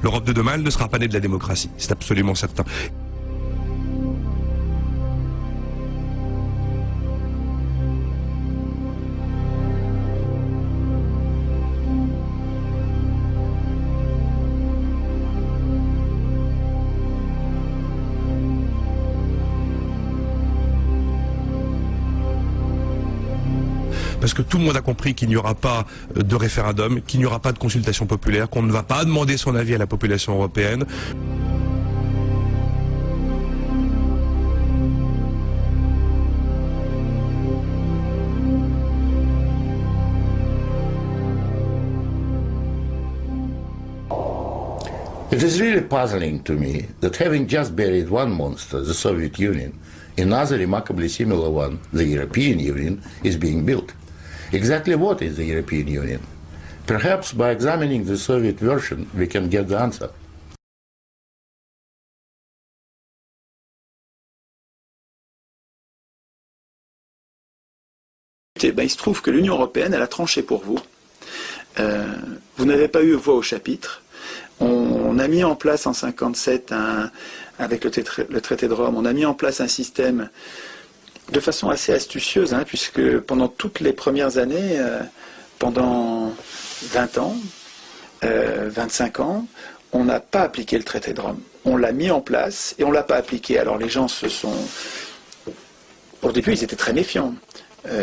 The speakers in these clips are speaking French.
L'Europe de demain, elle ne sera pas née de la démocratie, c'est absolument certain. Parce que tout le monde a compris qu'il n'y aura pas de référendum, qu'il n'y aura pas de consultation populaire, qu'on ne va pas demander son avis à la population européenne. It is really puzzling to me that having just buried one monster, the Soviet Union, another remarkably similar one, the European Union, is being built. Exactly what is the European Union? Perhaps by examining the Soviet version we can get the answer. Il se trouve que l'Union européenne, elle a tranché pour vous. Vous n'avez pas eu voix au chapitre. On a mis en place en 1957, avec le traité de Rome, on a mis en place un système de façon assez astucieuse, puisque pendant toutes les premières années, pendant 20 ans, 25 ans, on n'a pas appliqué le traité de Rome. On l'a mis en place et on ne l'a pas appliqué. Alors les gens se sont... Au début, ils étaient très méfiants.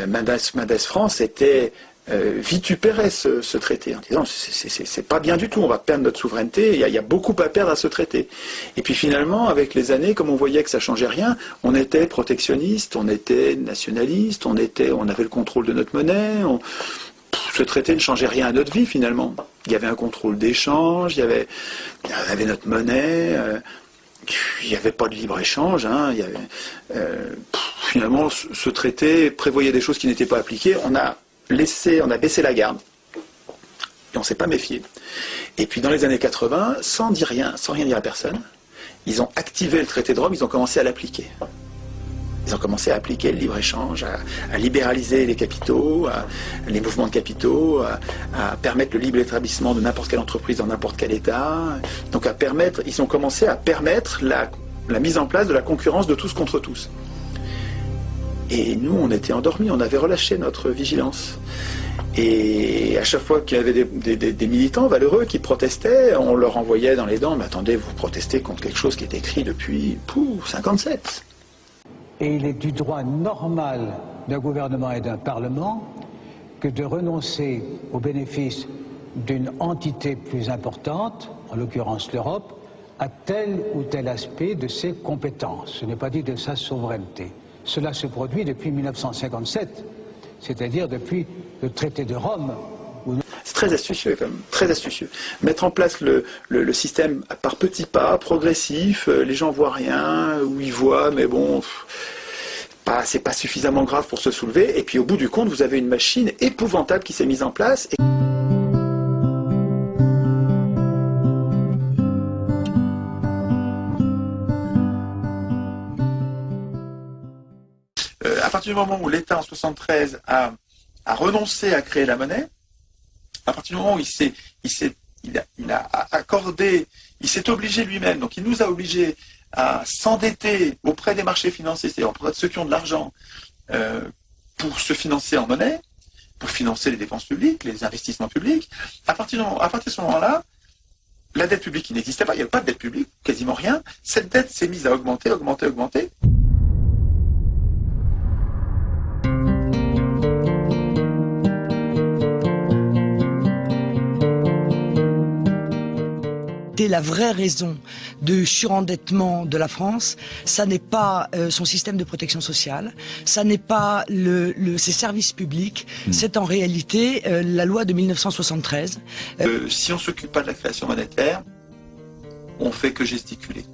Mendes France vitupérait ce traité en disant c'est pas bien du tout, on va perdre notre souveraineté, il y a beaucoup à perdre à ce traité. Et puis finalement, avec les années, comme on voyait que ça changeait rien, on était protectionniste, on était nationaliste, on avait le contrôle de notre monnaie, ce traité ne changeait rien à notre vie finalement. Il y avait un contrôle d'échange, il y avait notre monnaie, il n'y avait pas de libre-échange, finalement ce traité prévoyait des choses qui n'étaient pas appliquées, on a baissé la garde et on ne s'est pas méfié. Et puis dans les années 80, sans rien dire à personne, ils ont activé le traité de Rome, ils ont commencé à l'appliquer. Ils ont commencé à appliquer le libre-échange, à libéraliser les capitaux, les mouvements de capitaux, à permettre le libre établissement de n'importe quelle entreprise dans n'importe quel État. Donc ils ont commencé à permettre la mise en place de la concurrence de tous contre tous. Et nous, on était endormis, on avait relâché notre vigilance. Et à chaque fois qu'il y avait des militants valeureux qui protestaient, on leur envoyait dans les dents, mais attendez, vous protestez contre quelque chose qui est écrit depuis 57. Et il est du droit normal d'un gouvernement et d'un parlement que de renoncer au bénéfice d'une entité plus importante, en l'occurrence l'Europe, à tel ou tel aspect de ses compétences. Ce n'est pas dit de sa souveraineté. Cela se produit depuis 1957, c'est-à-dire depuis le traité de Rome. C'est très astucieux quand même, très astucieux. Mettre en place le système par petits pas, progressif, les gens voient rien, ou ils voient, mais bon, c'est pas suffisamment grave pour se soulever, et puis au bout du compte, vous avez une machine épouvantable qui s'est mise en place. À partir du moment où l'État en 1973 a renoncé à créer la monnaie, à partir du moment où il s'est obligé lui-même, donc il nous a obligés à s'endetter auprès des marchés financiers, c'est-à-dire auprès de ceux qui ont de l'argent pour se financer en monnaie, pour financer les dépenses publiques, les investissements publics. À partir de ce moment-là, la dette publique qui n'existait pas, il n'y avait pas de dette publique, quasiment rien. Cette dette s'est mise à augmenter. La vraie raison du surendettement de la France, ça n'est pas son système de protection sociale, ça n'est pas ses services publics, c'est en réalité la loi de 1973. Si on ne s'occupe pas de la création monétaire, on fait que gesticuler.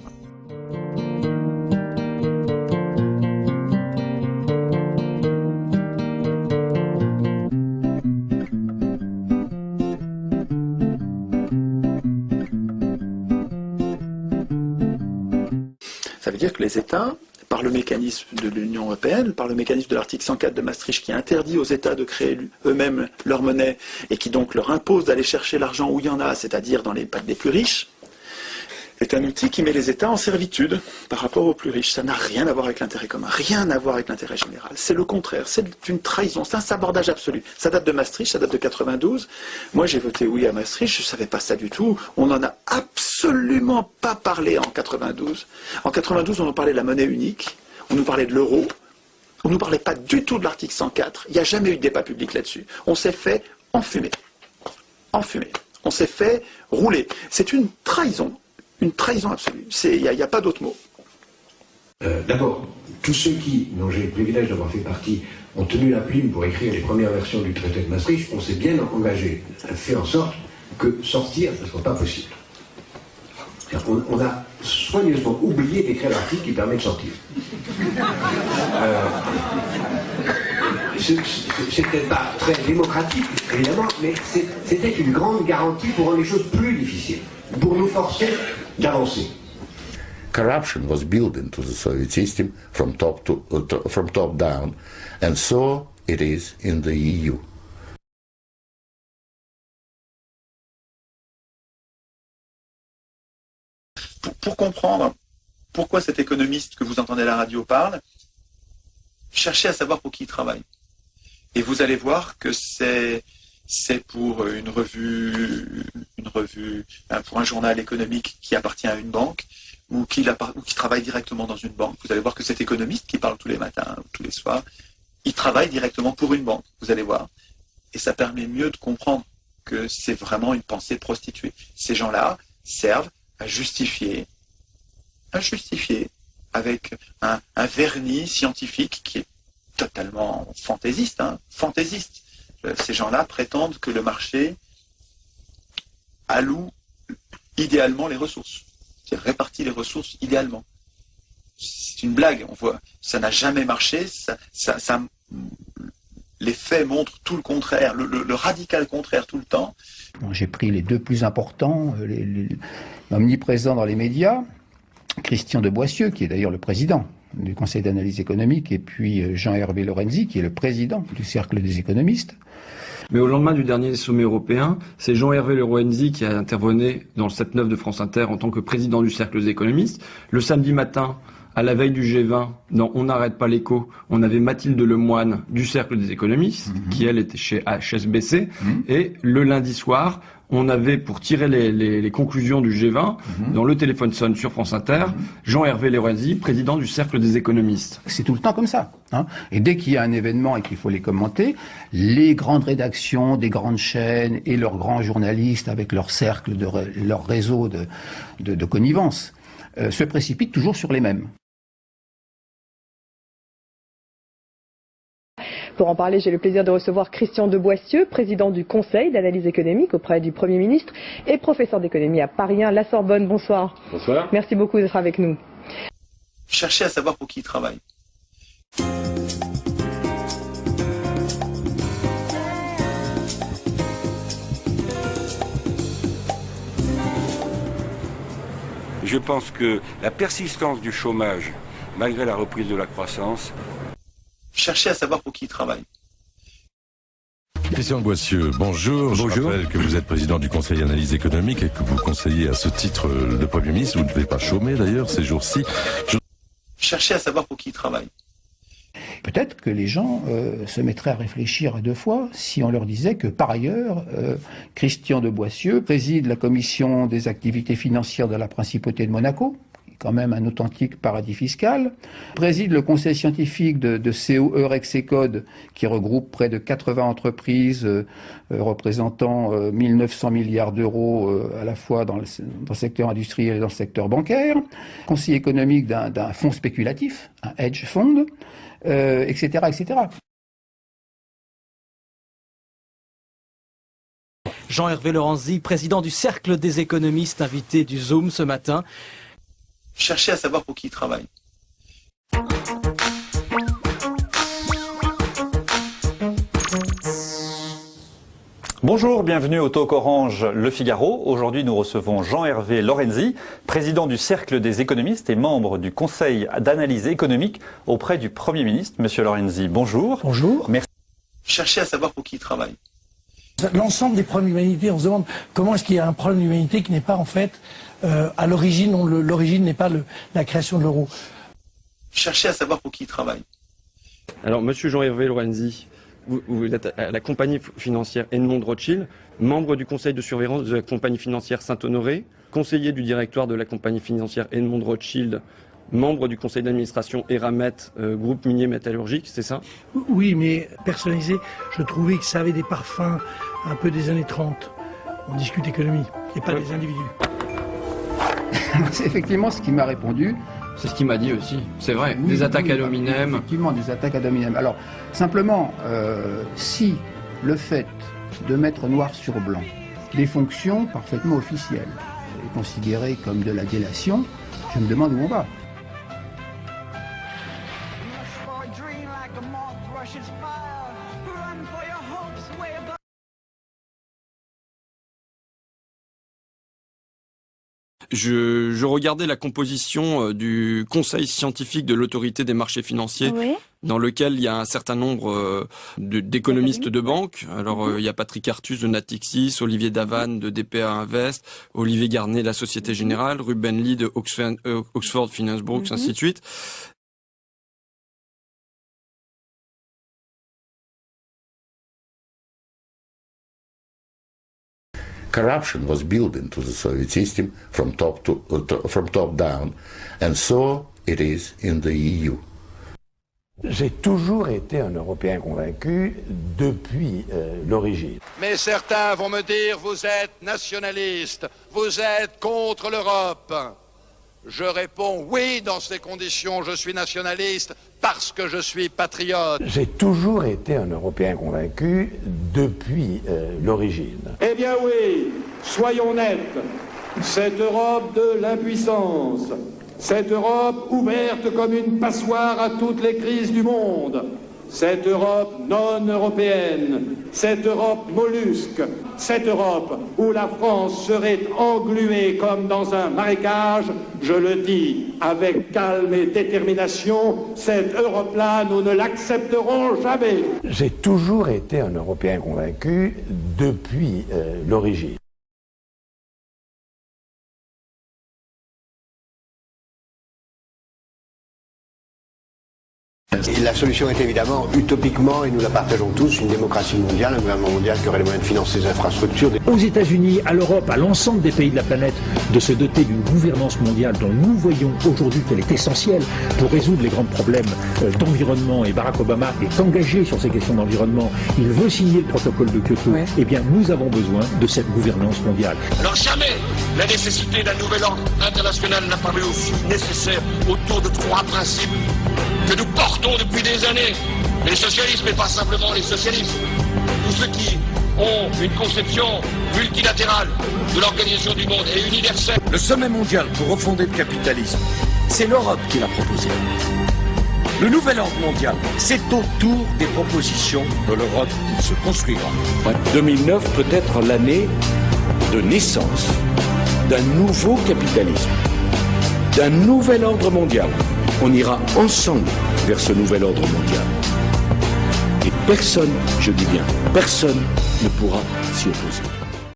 Ça veut dire que les États, par le mécanisme de l'Union européenne, par le mécanisme de l'article 104 de Maastricht qui interdit aux États de créer eux-mêmes leur monnaie et qui donc leur impose d'aller chercher l'argent où il y en a, c'est-à-dire dans les pattes des plus riches, C'est un outil qui met les États en servitude par rapport aux plus riches. Ça n'a rien à voir avec l'intérêt commun, rien à voir avec l'intérêt général. C'est le contraire, c'est une trahison, c'est un sabordage absolu. Ça date de Maastricht, ça date de 92. Moi j'ai voté oui à Maastricht, je ne savais pas ça du tout. On n'en a absolument pas parlé en 92. En 92, on nous parlait de la monnaie unique, on nous parlait de l'euro, on ne nous parlait pas du tout de l'article 104. Il n'y a jamais eu de débat public là-dessus. On s'est fait enfumer. Enfumer. On s'est fait rouler. C'est une trahison absolue. Il n'y a pas d'autre mot. D'abord, tous ceux dont j'ai le privilège d'avoir fait partie, ont tenu la plume pour écrire les premières versions du traité de Maastricht, on s'est bien engagé à faire en sorte que sortir ne soit pas possible. On a soigneusement oublié d'écrire l'article qui permet de sortir. C'était pas très démocratique, évidemment, mais c'était une grande garantie pour rendre les choses plus difficiles, pour nous forcer d'avancer. Corruption was built into the Soviet system from top down, and so it is in the EU. Pour comprendre pourquoi cet économiste que vous entendez à la radio parle, cherchez à savoir pour qui il travaille. Et vous allez voir que c'est pour une revue, pour un journal économique qui appartient à une banque ou qui travaille directement dans une banque. Vous allez voir que cet économiste qui parle tous les matins ou tous les soirs, il travaille directement pour une banque. Vous allez voir. Et ça permet mieux de comprendre que c'est vraiment une pensée prostituée. Ces gens-là servent à justifier avec un vernis scientifique qui est totalement fantaisiste. Fantaisiste. Ces gens-là prétendent que le marché alloue idéalement les ressources, c'est-à-dire répartit les ressources idéalement. C'est une blague, on voit, ça n'a jamais marché, les faits montrent tout le contraire, le radical contraire tout le temps. J'ai pris les deux plus importants, omniprésents dans les médias, Christian de Boissieu, qui est d'ailleurs le président du Conseil d'analyse économique, et puis Jean-Hervé Lorenzi, qui est le président du Cercle des économistes. Mais au lendemain du dernier sommet européen, c'est Jean-Hervé Lorenzi qui a intervenu dans le 7-9 de France Inter en tant que président du Cercle des économistes. Le samedi matin, à la veille du G20, dans On n'arrête pas l'écho, on avait Mathilde Lemoine du Cercle des économistes, qui elle était chez HSBC, et le lundi soir, on avait, pour tirer les conclusions du G20, dans le téléphone sonne sur France Inter, Jean-Hervé Lorenzi, président du Cercle des économistes. C'est tout le temps comme ça. Et dès qu'il y a un événement et qu'il faut les commenter, les grandes rédactions des grandes chaînes et leurs grands journalistes avec leur cercle, leur réseau de connivence, se précipitent toujours sur les mêmes. Pour en parler, j'ai le plaisir de recevoir Christian de Boissieu, président du Conseil d'analyse économique auprès du Premier ministre et professeur d'économie à Paris 1, la Sorbonne. Bonsoir. Bonsoir. Merci beaucoup d'être avec nous. Cherchez à savoir pour qui il travaille. Je pense que la persistance du chômage, malgré la reprise de la croissance... Cherchez à savoir pour qui il travaille. Christian de Boissieu, bonjour. Je rappelle que vous êtes président du Conseil d'analyse économique et que vous conseillez à ce titre le Premier ministre. Vous ne devez pas chômer d'ailleurs ces jours-ci. Cherchez à savoir pour qui il travaille. Peut-être que les gens se mettraient à réfléchir à deux fois si on leur disait que, par ailleurs, Christian de Boissieu préside la commission des activités financières de la Principauté de Monaco, qui est quand même un authentique paradis fiscal, préside le conseil scientifique de CO Eurexecode, qui regroupe près de 80 entreprises représentant 1900 milliards d'euros à la fois dans le secteur industriel et dans le secteur bancaire, conseiller économique d'un fonds spéculatif, un hedge fund, etc., etc. Jean-Hervé Lorenzi, président du Cercle des économistes, invité du Zoom ce matin. Cherchez à savoir pour qui il travaille. Bonjour, bienvenue au Talk Orange Le Figaro. Aujourd'hui, nous recevons Jean-Hervé Lorenzi, président du Cercle des économistes et membre du Conseil d'analyse économique auprès du Premier ministre. Monsieur Lorenzi, bonjour. Bonjour. Merci. Cherchez à savoir pour qui il travaille. L'ensemble des problèmes d'humanité, on se demande comment est-ce qu'il y a un problème d'humanité qui n'est pas en fait à l'origine, l'origine n'est pas la création de l'euro. Cherchez à savoir pour qui il travaille. Alors, monsieur Jean-Hervé Lorenzi, vous êtes à la compagnie financière Edmond Rothschild, membre du conseil de surveillance de la compagnie financière Saint-Honoré, conseiller du directoire de la compagnie financière Edmond Rothschild, membre du conseil d'administration Eramet, groupe minier métallurgique, c'est ça? Oui, mais personnalisé, je trouvais que ça avait des parfums un peu des années 30. On discute économie, et pas des individus. C'est effectivement ce qu'il m'a répondu. C'est ce qu'il m'a dit aussi, c'est vrai, oui, des attaques ad hominem. Effectivement, des attaques ad hominem. Alors, simplement, si le fait de mettre noir sur blanc des fonctions parfaitement officielles est considéré comme de la délation, je me demande où on va. Je regardais la composition du conseil scientifique de l'autorité des marchés financiers, oui, dans lequel il y a un certain nombre d'économistes de banque. Alors, il y a Patrick Artus de Natixis, Olivier Davan de DPA Invest, Olivier Garnet de la Société Générale, Ruben Lee de Oxford Finance Brooks, ainsi de suite. Corruption was built into the Soviet system from top down, and so it is in the EU. J'ai toujours été un Européen convaincu depuis l'origine. Mais certains vont me dire, vous êtes nationaliste, vous êtes contre l'Europe. Je réponds, oui, dans ces conditions, je suis nationaliste parce que je suis patriote. J'ai toujours été un Européen convaincu depuis l'origine. Eh bien oui, soyons nets, cette Europe de l'impuissance, cette Europe ouverte comme une passoire à toutes les crises du monde, cette Europe non européenne, cette Europe mollusque, cette Europe où la France serait engluée comme dans un marécage, je le dis avec calme et détermination, cette Europe-là, nous ne l'accepterons jamais. J'ai toujours été un Européen convaincu depuis l'origine. Et la solution est évidemment, utopiquement, et nous la partageons tous, une démocratie mondiale, un gouvernement mondial qui aurait les moyens de financer ses infrastructures. Aux États-Unis, à l'Europe, à l'ensemble des pays de la planète, de se doter d'une gouvernance mondiale dont nous voyons aujourd'hui qu'elle est essentielle pour résoudre les grands problèmes d'environnement. Et Barack Obama est engagé sur ces questions d'environnement. Il veut signer le protocole de Kyoto. Ouais. Eh bien, nous avons besoin de cette gouvernance mondiale. Alors jamais la nécessité d'un nouvel ordre international n'a paru aussi nécessaire autour de trois principes que nous portons depuis des années. Les socialistes, mais pas simplement les socialistes. Tous ceux qui ont une conception multilatérale de l'organisation du monde et universelle. Le sommet mondial pour refonder le capitalisme, c'est l'Europe qui l'a proposé. Le nouvel ordre mondial, c'est autour des propositions de l'Europe qu'il se construira. 2009 peut être l'année de naissance d'un nouveau capitalisme, d'un nouvel ordre mondial. On ira ensemble vers ce nouvel ordre mondial. Et personne, je dis bien, personne ne pourra s'y opposer.